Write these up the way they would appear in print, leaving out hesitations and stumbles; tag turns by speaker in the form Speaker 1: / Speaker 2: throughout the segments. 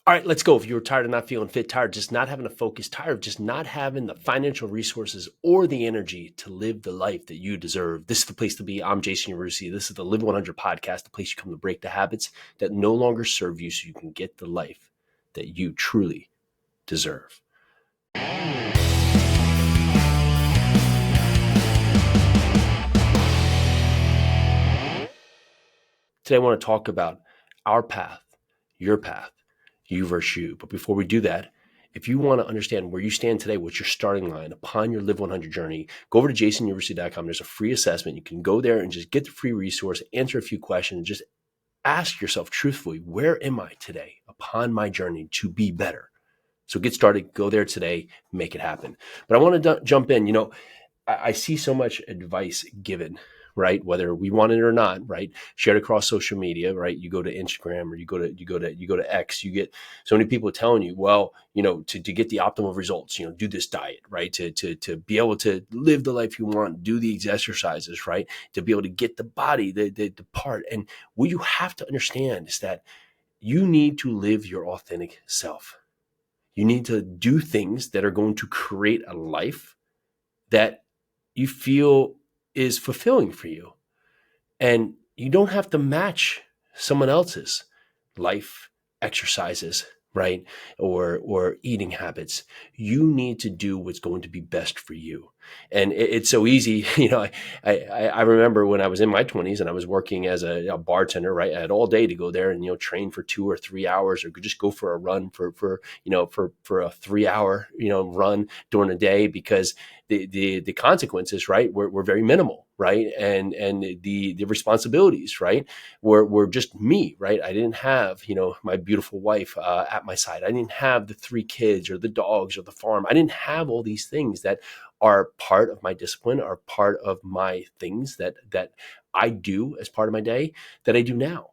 Speaker 1: All right, let's go. If you're tired of not feeling fit, tired of just not having a focus, tired of just not having the financial resources or the energy to live the life that you deserve, this is the place to be. I'm Jason Yarusi. This is the Live 100 podcast, the place you come to break the habits that no longer serve you so you can get the life that you truly deserve. Today, I want to talk about our path, you versus you. But before we do that, if you want to understand where you stand today, what's your starting line upon your Live 100 journey, go over to jasonuniversity.com. There's a free assessment. You can go there and just get the free resource, answer a few questions, just ask yourself truthfully, where am I today upon my journey to be better? So get started, go there today, make it happen. But I want to jump in. I see so much advice given, right? Whether we want it or not, right? Shared across social media, right? You go to Instagram or you go to X, you get so many people telling you, well, to get the optimal results, do this diet, right? To be able to live the life you want, do these exercises, right? To be able to get the body, the part. And what you have to understand is that you need to live your authentic self. You need to do things that are going to create a life that you feel is fulfilling for you. And you don't have to match someone else's life, exercises, right? Or eating habits. You need to do what's going to be best for you. And it's so easy. I remember when I was in my 20s and I was working as a bartender, right? I had all day to go there and, train for 2 or 3 hours or just go for a run for a 3 hour, run during the day because the consequences, right, were very minimal, right? And the responsibilities, right, were just me, right? I didn't have, my beautiful wife at my side. I didn't have the 3 kids or the dogs or the farm. I didn't have all these things that are part of my discipline, are part of my things that I do as part of my day that I do now.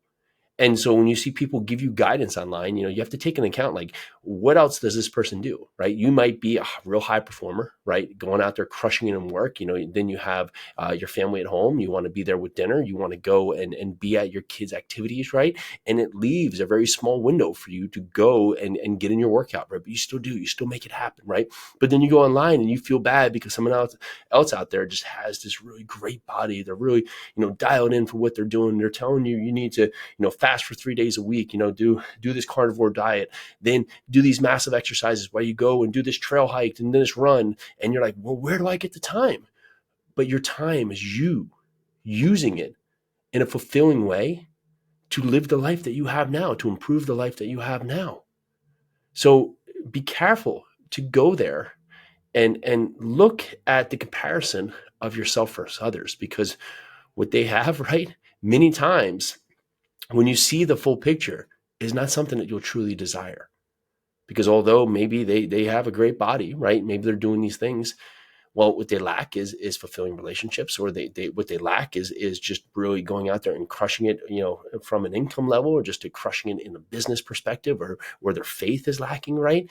Speaker 1: And so when you see people give you guidance online, you have to take into account, like, what else does this person do, right? You might be a real high performer, right? Going out there, crushing it in work, then you have your family at home. You want to be there with dinner. You want to go and be at your kids' activities, right? And it leaves a very small window for you to go and get in your workout, right? But you still do, you still make it happen, right? But then you go online and you feel bad because someone else out there just has this really great body. They're really, dialed in for what they're doing. They're telling you, you need to, fast for 3 days a week, do this carnivore diet, then do these massive exercises while you go and do this trail hike and then this run. And you're like, well, where do I get the time? But your time is you using it in a fulfilling way to live the life that you have now, to improve the life that you have now. So be careful to go there and look at the comparison of yourself versus others, because what they have, right, many times when you see the full picture, is not something that you'll truly desire. Because although maybe they have a great body, right? Maybe they're doing these things. Well, what they lack is fulfilling relationships, or they what they lack is just really going out there and crushing it, from an income level, or just to crushing it in a business perspective, or where their faith is lacking, right?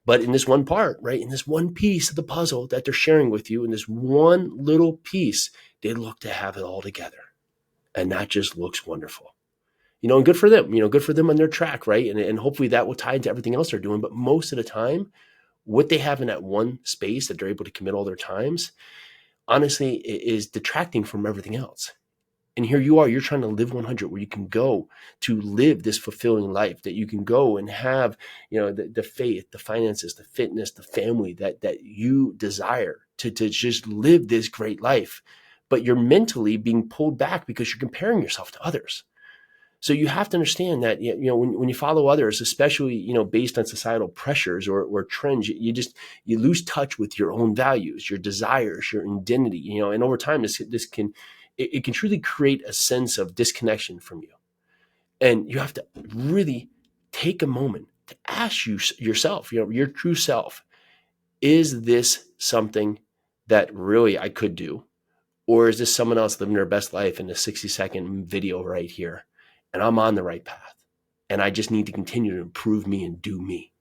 Speaker 1: But in this one part, right, in this one piece of the puzzle that they're sharing with you, in this one little piece, they look to have it all together. And that just looks wonderful. And good for them, good for them on their track, right? And hopefully that will tie into everything else they're doing. But most of the time, what they have in that one space that they're able to commit all their times, honestly, is detracting from everything else. And here you are, you're trying to live 100, where you can go to live this fulfilling life, that you can go and have, the faith, the finances, the fitness, the family that you desire to just live this great life. But you're mentally being pulled back because you're comparing yourself to others. So you have to understand that, when you follow others, especially, based on societal pressures or trends, you lose touch with your own values, your desires, your identity, and over time, this can truly create a sense of disconnection from you. And you have to really take a moment to ask yourself, your true self, is this something that really I could do? Or is this someone else living their best life in a 60-second video right here? And I'm on the right path. And I just need to continue to improve me and do me.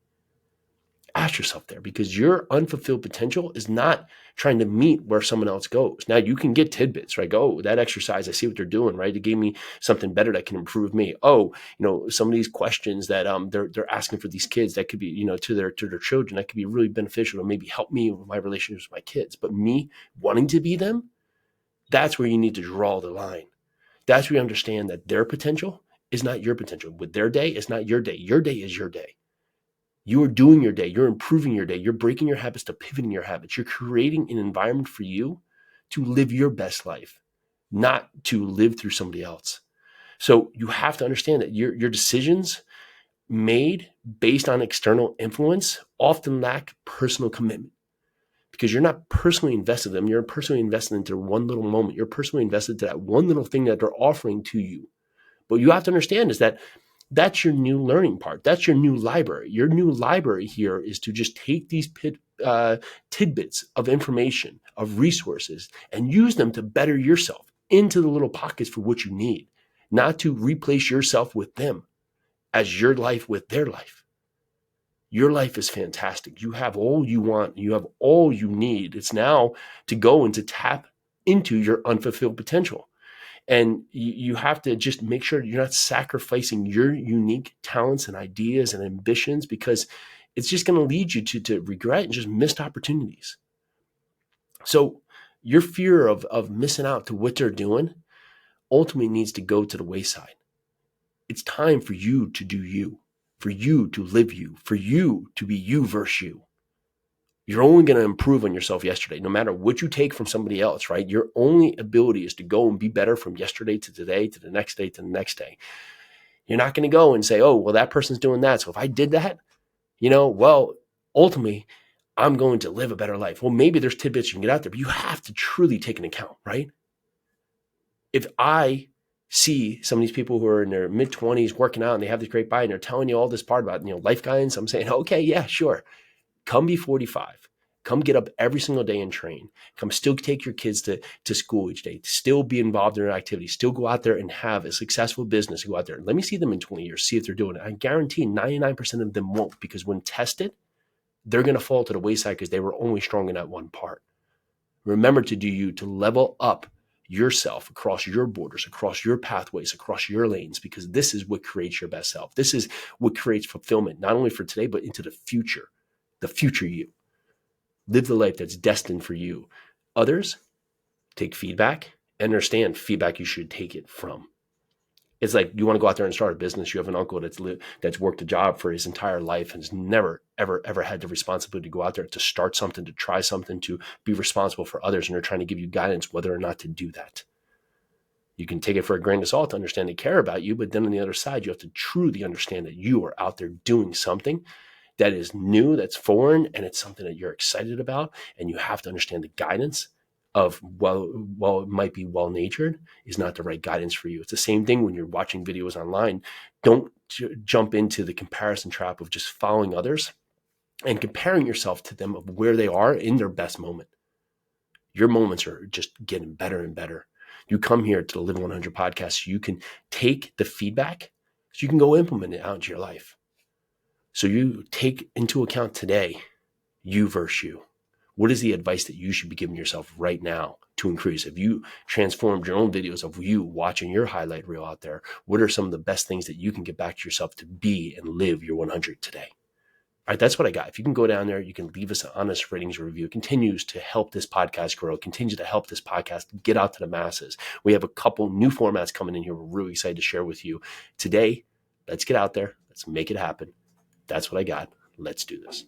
Speaker 1: ask yourself there, because your unfulfilled potential is not trying to meet where someone else goes. Now you can get tidbits, right? Oh, that exercise, I see what they're doing, right? It gave me something better that can improve me. Oh, some of these questions that they're asking for these kids, that could be, to their children, that could be really beneficial to maybe help me with my relationships with my kids. But me wanting to be them, that's where you need to draw the line. That's where you understand that their potential is not your potential. With their day, it's not your day. Your day is your day. You are doing your day. You're improving your day. You're breaking your habits to pivoting your habits. You're creating an environment for you to live your best life, not to live through somebody else. So you have to understand that your decisions made based on external influence often lack personal commitment, because you're not personally invested in them. You're personally invested into one little moment. You're personally invested to that one little thing that they're offering to you. But you have to understand is that that's your new learning part. That's your new library. Your new library here is to just take these tidbits of information, of resources, and use them to better yourself into the little pockets for what you need, not to replace yourself with them as your life with their life. Your life is fantastic. You have all you want. You have all you need. It's now to go and to tap into your unfulfilled potential. And you have to just make sure you're not sacrificing your unique talents and ideas and ambitions, because it's just going to lead you to regret and just missed opportunities. So your fear of missing out to what they're doing ultimately needs to go to the wayside. It's time for you to do you, for you to live you, for you to be you versus you. You're only going to improve on yourself yesterday, no matter what you take from somebody else, right? Your only ability is to go and be better from yesterday to today, to the next day, to the next day. You're not going to go and say, oh, well, that person's doing that, so if I did that, well, ultimately, I'm going to live a better life. Well, maybe there's tidbits you can get out there, but you have to truly take an account, right? If I see some of these people who are in their mid-20s working out and they have this great body and they're telling you all this part about, life guidance, I'm saying, okay, yeah, sure. Come be 45. Come get up every single day and train. Come still take your kids to school each day. Still be involved in their activities. Still go out there and have a successful business. Go out there. Let me see them in 20 years. See if they're doing it. I guarantee 99% of them won't, because when tested, they're going to fall to the wayside because they were only strong in that one part. Remember to do you, to level up yourself across your borders, across your pathways, across your lanes, because this is what creates your best self. This is what creates fulfillment, not only for today, but into the future you. Live the life that's destined for you. Others, take feedback, understand feedback you should take it from. It's like you want to go out there and start a business. You have an uncle that's worked a job for his entire life and has never, ever, ever had the responsibility to go out there to start something, to try something, to be responsible for others. And they're trying to give you guidance whether or not to do that. You can take it for a grain of salt to understand they care about you, but then on the other side, you have to truly understand that you are out there doing something that is new, that's foreign, and it's something that you're excited about. And you have to understand the guidance of, while it might be well-natured, is not the right guidance for you. It's the same thing when you're watching videos online. Don't jump into the comparison trap of just following others and comparing yourself to them of where they are in their best moment. Your moments are just getting better and better. You come here to the Live 100 podcast so you can take the feedback, so you can go implement it out into your life. So you take into account today, you versus you. What is the advice that you should be giving yourself right now to increase? If you transformed your own videos of you watching your highlight reel out there, what are some of the best things that you can get back to yourself to be and live your 100 today? All right, that's what I got. If you can go down there, you can leave us an honest ratings review. It continues to help this podcast grow. It continues to help this podcast get out to the masses. We have a couple new formats coming in here we're really excited to share with you. Today, let's get out there. Let's make it happen. That's what I got. Let's do this.